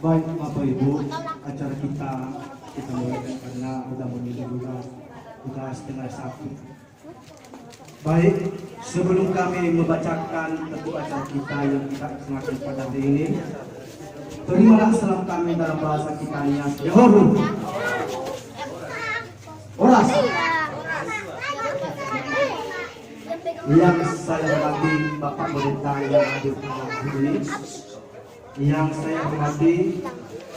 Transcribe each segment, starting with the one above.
Baik Bapak Ibu, acara kita mulai karena udah menuju juga udah setengah satu. Baik, sebelum kami membacakan tentu acara kita yang kita laksanakan pada hari ini, terimalah salam kami dalam bahasa kita yang Yahoo. Oras. Yang saya hormati Bapak Pendeta yang hadir pada hari ini, yang saya hormati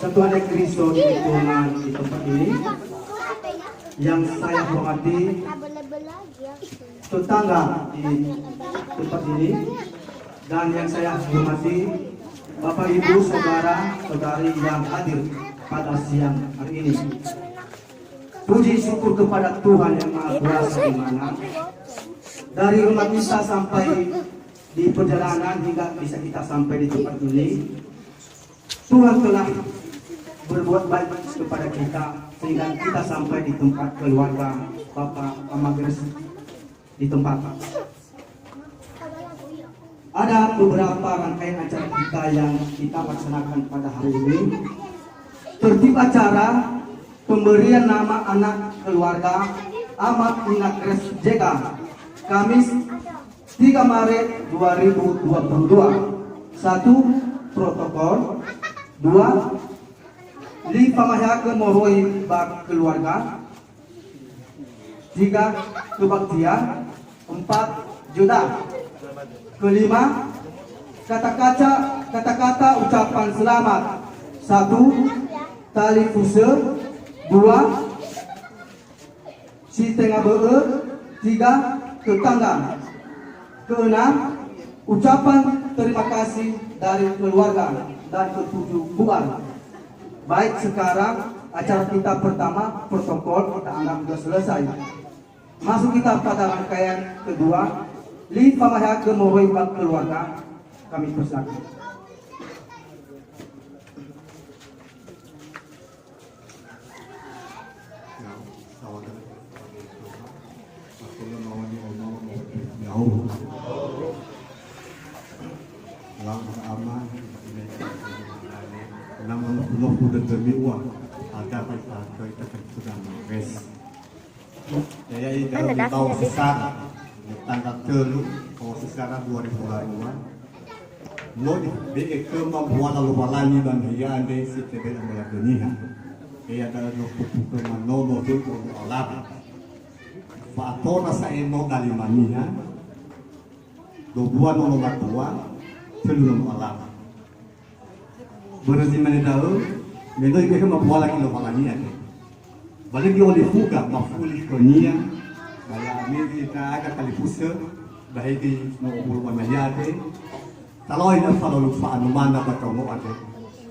Satuan Ekristo di lingkungan di tempat ini, yang saya hormati tetangga di tempat ini, dan yang saya hormati Bapak Ibu Saudara Saudari yang hadir pada siang hari ini. Puji syukur kepada Tuhan yang Maha Kuasa, di mana dari rumah kita sampai di perjalanan hingga bisa kita sampai di tempat ini, Tuhan telah berbuat baik kepada kita sehingga kita sampai di tempat keluarga Bapak Amagres di tempat. Ada beberapa rangkaian acara kita yang kita laksanakan pada hari ini. Tertib acara pemberian nama anak keluarga Ahmad Amagres Jega, Kamis 3 Maret 2022. 1. Protokol. 2. Li pamahyakeun mohoi bak keluarga. 3. Kebaktian. 4. Joda. Kelima, kata-kata ucapan selamat. 1. Tali fuse. 2. Si tengah beer. 3. Tetangga. Keenam, ucapan terima kasih dari keluarga. Dan ketujuh, bubar. Baik, sekarang acara kita pertama, protokol, kita anggap sudah selesai. Masuk kita pada rangkaian kedua, li pamahyakeun mohoi bak keluarga. Kami persilakan. Lang aman namun belum sudah demiwa ada pada kita sudah res ya ini dalam tahun besar tanggal telu tahun sekarang 2022 lo di kemampuan lalu balani dan dia ada setiap dalam dunia dia ada lo kemampuan lo itu alat faktor sa eno dari mania dua nomor dua telur alam berarti mana tahu mendo itu membuat lagi lo palanya balik dia oleh fuga mafuli konia kayak Amerika agak kali pusat baik di mau bermanajate kalau ini kalau lupa anumana bertemu ada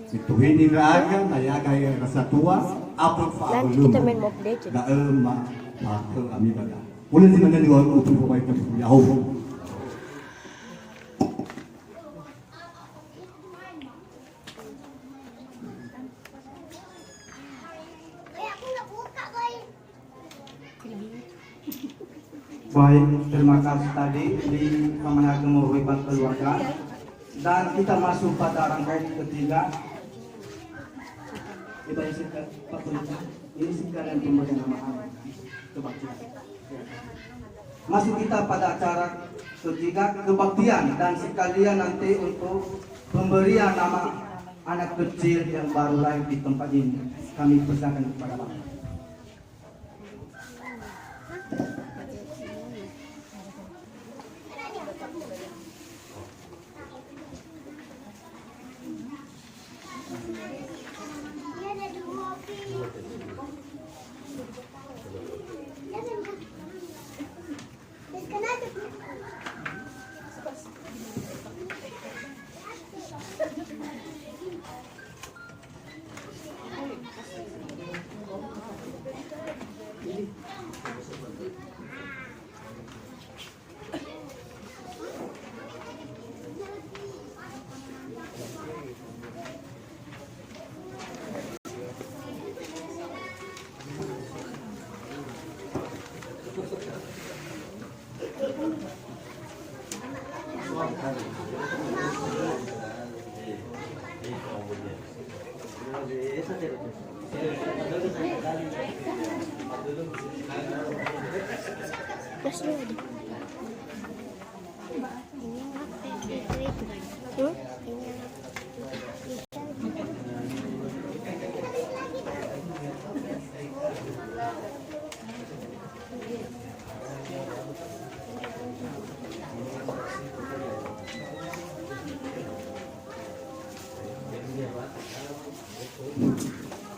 itu ini raga kayak kayak rasa tua apa fa belum dah emak maka kami pada boleh di mana dia untuk baik ya Allah. Baik, terima kasih tadi di pamahyakeun mohoi bak keluarga. Dan kita masuk pada rangkaian ketiga. Kita isi Pak Pendeta, ini sekalian pemberian nama anak kebaktian. Masuk kita pada acara ketiga, kebaktian, dan sekalian nanti untuk pemberian nama anak kecil yang baru lahir di tempat ini. Kami persilakan kepada Bapak.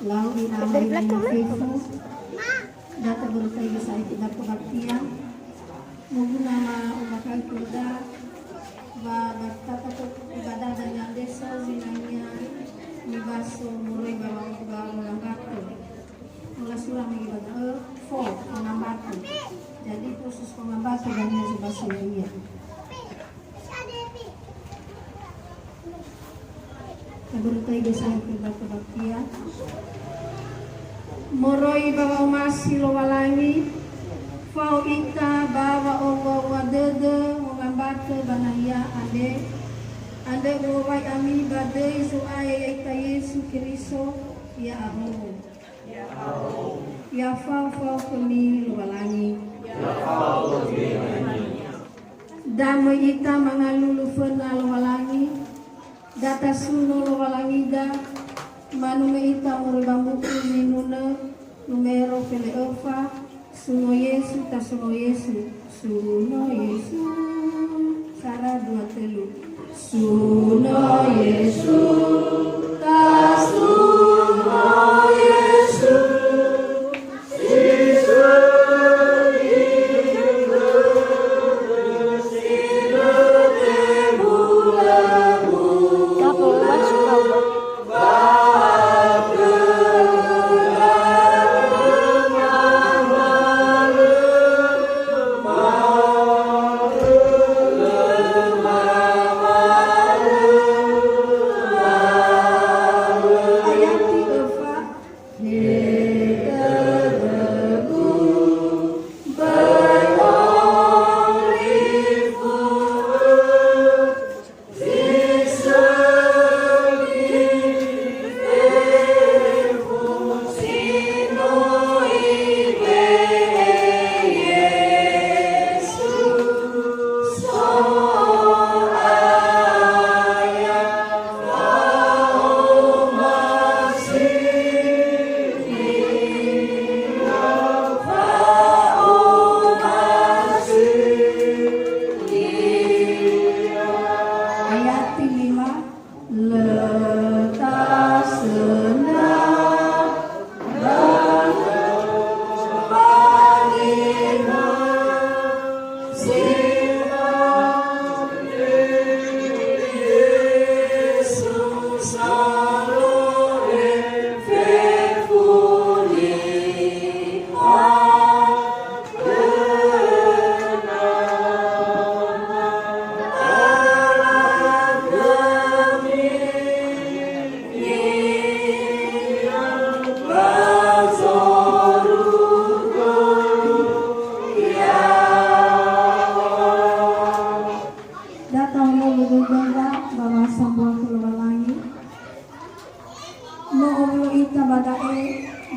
Lalu dinamai dengan Facebook data bertai bisa tidak kebaktian mungkin nama umakan kuda bertata ibadah dan yang desa zinanya mibaso mulai bawa mengambatu mulai surah mengibadah mengambatu jadi proses mengambatu dan yang bahasa lainnya bertai bisa tidak kebaktian moroi bawa umasi lowalangi fau ita bawa Allah wadede mengambate banaya ande wawai ami badai suaya ita Yesu Kristo ya ahu ya fau kami lowalangi damai ita mangalulu fena lowalangi data suno lowalangi da Manu ita muribambuku minuna numero pele ofa suno Yesu ta suno Yesu Sara 2 suno Yesu ta suno Yesu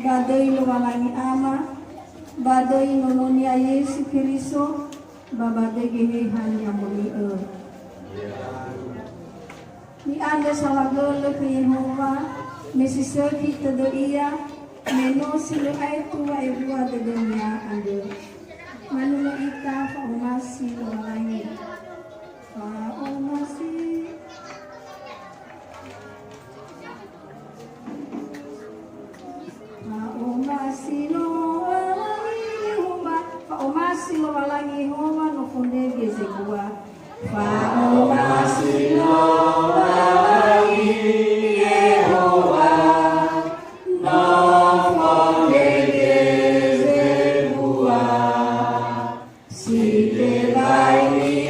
badai luwalangi ama badai nununia Yesu Kristo babadai gehehan yang meni'e ni anda salah gole ke Yehova mesiseki tede iya meno silo ai tua ebua de dunia anda manula ita faumasi luwalangi faumasi Faumasi walangi Yehova no fundege zegua Faumasi walangi Yehova no fundege zegua Sike baini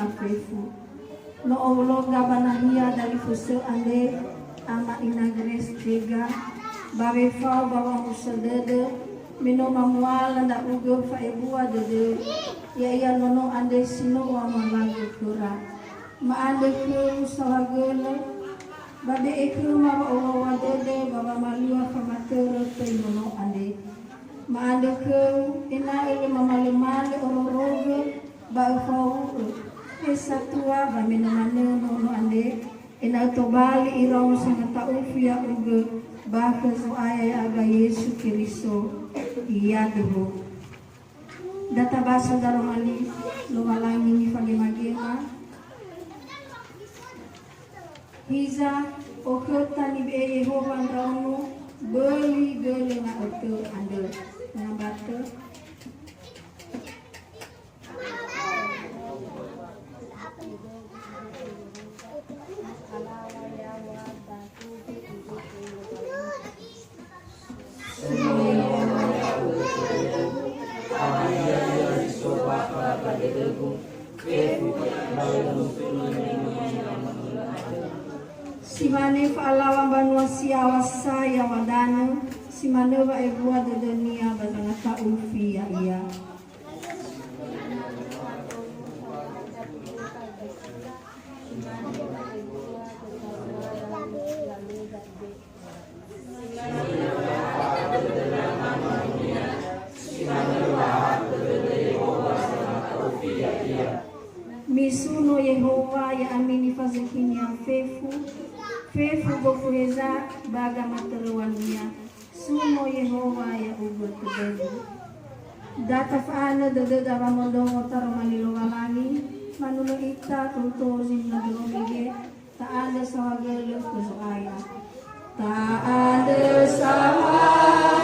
fefu. No ologa banahia dari fuse ande ama inagres tega babe fau bawa usadede mino mamuala nda ugo fa ebua dede ya nono ande sino wa malagu kura ma ande ke usawagele bade eku ma owa dede baba malua fa matero te nono ande ma ande ke ina ele mamale male ororoge ba fau esa tua ba mino nono ande ina to bali irong sa taufia ugo baka so ay aga Yesu Kristo iya debo data baso daromali lumalangi ni fagimagema hiza okota ni be Yehova ndrauno beli gele na oto ande na bato Simane faalawa banua siawa saya wadana simane wa ebua de dunia bazanga taufi ya iya misuno Yehova ya amini fazekini ya fefu gofueza baga materuania suno Yehova ya ugo tebedu data faana dede dava mondongo taromanilo walani manulo ita kulto zimna dolomige taade sawagele kuso aya taade sawagele